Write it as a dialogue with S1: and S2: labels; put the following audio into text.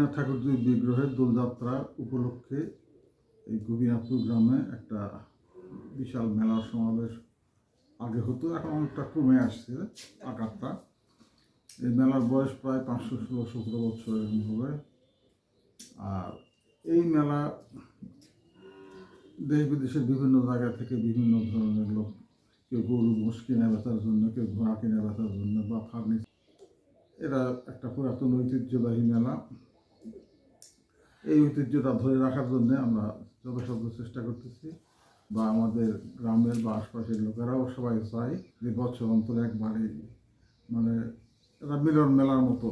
S1: গোপীনাথ ঠাকুর দুই বিগ্রহের দোলযাত্রা উপলক্ষে এই গোপীনাথপুর গ্রামে একটা বিশাল মেলার সমাবেশ আগে হতো, এখন অনেকটা কমে আসছে আকারটা। এই মেলার বয়স প্রায় 500-16 বছর এরকম হবে। আর এই মেলা দেশ বিদেশের বিভিন্ন জায়গা থেকে বিভিন্ন ধরনের লোক, কেউ গরু মোষ কিনে বেচার জন্য, কেউ ঘোড়া কিনে বেচার জন্য বা ফার্নিচার, এরা একটা পুরাতন ঐতিহ্যবাহী মেলা। এই ঐতিহ্যটা ধরে রাখার জন্য আমরা যথাসাধ্য চেষ্টা করতেছি, বা আমাদের গ্রামের বা আশপাশের লোকেরাও সবাই চায় যে বছর অন্তর একবারই মানে এটা মিলন মেলার মতো